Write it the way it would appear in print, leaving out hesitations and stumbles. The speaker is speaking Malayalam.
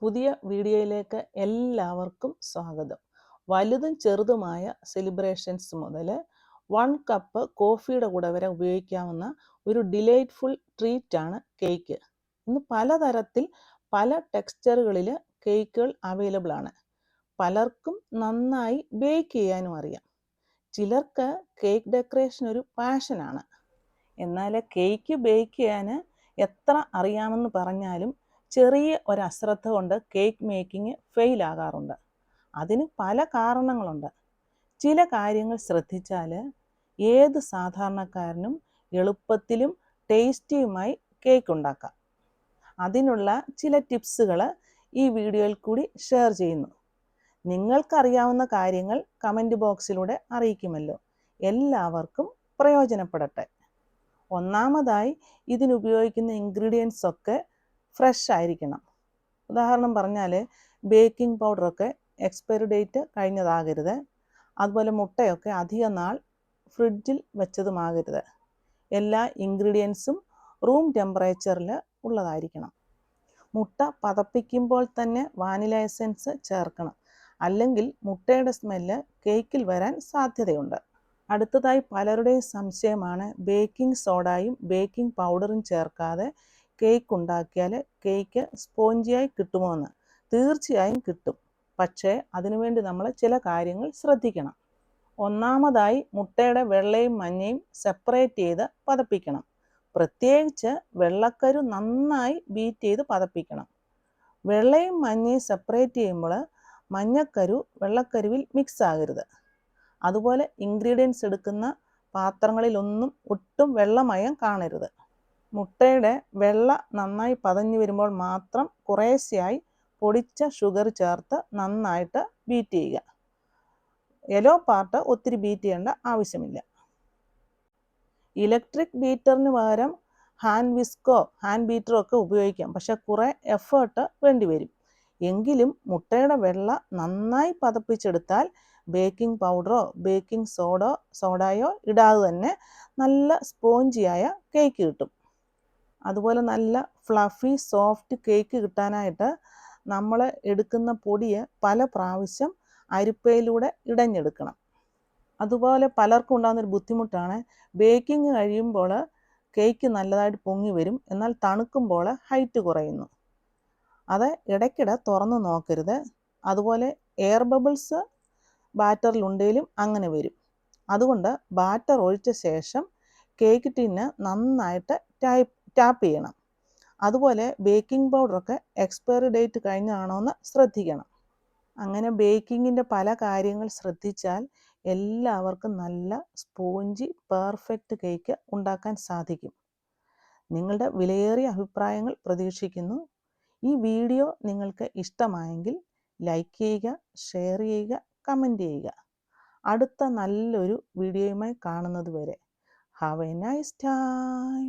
പുതിയ വീഡിയോയിലേക്ക് എല്ലാവർക്കും സ്വാഗതം. വലുതും ചെറുതുമായ സെലിബ്രേഷൻസ് മുതൽ 1 കപ്പ് കോഫിയുടെ കൂടെ വരെ ഉപയോഗിക്കാവുന്ന ഒരു ഡിലൈറ്റ്ഫുൾ ട്രീറ്റാണ് കേക്ക്. ഇന്ന് പലതരത്തിൽ പല ടെക്സ്ചറുകളിൽ കേക്കുകൾ അവൈലബിൾ ആണ്. പലർക്കും നന്നായി ബേക്ക് ചെയ്യാനും അറിയാം. ചിലർക്ക് കേക്ക് ഡെക്കറേഷൻ ഒരു പാഷനാണ്. എന്നാൽ കേക്ക് ബേക്ക് ചെയ്യാൻ എത്ര അറിയാമെന്ന് പറഞ്ഞാലും ചെറിയ ഒരു അശ്രദ്ധ കൊണ്ട് കേക്ക് മേക്കിംഗ് ഫെയിൽ ആകാറുണ്ട്. അതിന് പല കാരണങ്ങളുണ്ട്. ചില കാര്യങ്ങൾ ശ്രദ്ധിച്ചാൽ ഏത് സാധാരണക്കാരനും എളുപ്പത്തിലും ടേസ്റ്റിയുമായി കേക്ക് ഉണ്ടാക്കാം. അതിനുള്ള ചില ടിപ്സുകൾ ഈ വീഡിയോയിൽ കൂടി ഷെയർ ചെയ്യുന്നു. നിങ്ങൾക്കറിയാവുന്ന കാര്യങ്ങൾ കമൻറ്റ് ബോക്സിലൂടെ അറിയിക്കുമല്ലോ. എല്ലാവർക്കും പ്രയോജനപ്പെടട്ടെ. ഒന്നാമതായി ഇതിനുപയോഗിക്കുന്ന ഇൻഗ്രീഡിയൻസ് ഒക്കെ ഫ്രഷ് ആയിരിക്കണം. ഉദാഹരണം പറഞ്ഞാൽ ബേക്കിംഗ് പൗഡറൊക്കെ എക്സ്പയറി ഡേറ്റ് കഴിഞ്ഞതാകരുത്. അതുപോലെ മുട്ടയൊക്കെ അധിക നാൾ ഫ്രിഡ്ജിൽ വെച്ചതുമാകരുത്. എല്ലാ ഇൻഗ്രീഡിയൻസും റൂം ടെമ്പറേച്ചറിൽ ഉള്ളതായിരിക്കണം. മുട്ട പതപ്പിക്കുമ്പോൾ തന്നെ വാനില എസൻസ് ചേർക്കണം. അല്ലെങ്കിൽ മുട്ടയുടെ സ്മെല്ല് കേക്കിൽ വരാൻ സാധ്യതയുണ്ട്. അടുത്തതായി പലരുടെയും സംശയമാണ് ബേക്കിംഗ് സോഡയും ബേക്കിംഗ് പൗഡറും ചേർക്കാതെ കേക്ക് ഉണ്ടാക്കിയാൽ കേക്ക് സ്പോഞ്ചിയായി കിട്ടുമോ എന്ന്. തീർച്ചയായും കിട്ടും. പക്ഷേ അതിനുവേണ്ടി നമ്മൾ ചില കാര്യങ്ങൾ ശ്രദ്ധിക്കണം. ഒന്നാമതായി മുട്ടയുടെ വെള്ളയും മഞ്ഞയും സെപ്പറേറ്റ് ചെയ്ത് പതപ്പിക്കണം. പ്രത്യേകിച്ച് വെള്ളക്കരു നന്നായി ബീറ്റ് ചെയ്ത് പതപ്പിക്കണം. വെള്ളയും മഞ്ഞയും സെപ്പറേറ്റ് ചെയ്യുമ്പോൾ മഞ്ഞക്കരു വെള്ളക്കരുവിൽ മിക്സ് ആകരുത്. അതുപോലെ ഇൻഗ്രീഡിയൻസ് എടുക്കുന്ന പാത്രങ്ങളിലൊന്നും ഒട്ടും വെള്ളമയം കാണരുത്. മുട്ടയുടെ വെള്ള നന്നായി പതഞ്ഞു വരുമ്പോൾ മാത്രം കുറേശ്ശെയായി പൊടിച്ച ഷുഗർ ചേർത്ത് നന്നായിട്ട് ബീറ്റ് ചെയ്യുക. യെല്ലോ പാർട്ട് ഒത്തിരി ബീറ്റ് ചെയ്യേണ്ട ആവശ്യമില്ല. ഇലക്ട്രിക് ബീറ്ററിന് പകരം ഹാൻഡ് വിസ്കോ ഹാൻഡ് ബീറ്ററോ ഒക്കെ ഉപയോഗിക്കാം. പക്ഷെ കുറേ എഫേർട്ട് വേണ്ടി വരും. എങ്കിലും മുട്ടയുടെ വെള്ള നന്നായി പതപ്പിച്ചെടുത്താൽ ബേക്കിംഗ് പൗഡറോ ബേക്കിംഗ് സോഡയോ ഇടാതെ തന്നെ നല്ല സ്പോഞ്ചിയായ കേക്ക് കിട്ടും. അതുപോലെ നല്ല ഫ്ലഫി സോഫ്റ്റ് കേക്ക് കിട്ടാനായിട്ട് നമ്മൾ എടുക്കുന്ന പൊടിയെ പല പ്രാവശ്യം അരിപ്പയിലൂടെ ഇടഞ്ഞെടുക്കണം. അതുപോലെ പലർക്കും ഉണ്ടാകുന്നൊരു ബുദ്ധിമുട്ടാണ് ബേക്കിംഗ് കഴിയുമ്പോൾ കേക്ക് നല്ലതായിട്ട് പൊങ്ങി വരും, എന്നാൽ തണുക്കുമ്പോൾ ഹൈറ്റ് കുറയുന്നു. അത് ഇടയ്ക്കിടെ തുറന്ന് നോക്കരുത്. അതുപോലെ എയർ ബബിൾസ് ബാറ്ററിലുണ്ടെങ്കിലും അങ്ങനെ വരും. അതുകൊണ്ട് ബാറ്റർ ഒഴിച്ച ശേഷം കേക്ക് ടിന്ന് നന്നായിട്ട് ടാപ്പ് ചെയ്യണം. അതുപോലെ ബേക്കിംഗ് പൗഡറൊക്കെ എക്സ്പയറി ഡേറ്റ് കഴിഞ്ഞാണോ എന്ന് ശ്രദ്ധിക്കണം. അങ്ങനെ ബേക്കിങ്ങിൻ്റെ പല കാര്യങ്ങൾ ശ്രദ്ധിച്ചാൽ എല്ലാവർക്കും നല്ല സ്പോഞ്ചി പെർഫെക്റ്റ് കേക്ക് ഉണ്ടാക്കാൻ സാധിക്കും. നിങ്ങളുടെ വിലയേറിയ അഭിപ്രായങ്ങൾ പ്രതീക്ഷിക്കുന്നു. ഈ വീഡിയോ നിങ്ങൾക്ക് ഇഷ്ടമായെങ്കിൽ ലൈക്ക് ചെയ്യുക, ഷെയർ ചെയ്യുക, കമൻറ്റ് ചെയ്യുക. അടുത്ത നല്ലൊരു വീഡിയോയുമായി കാണുന്നത് വരെ ഹാവ് എ നൈസ് ടൈം.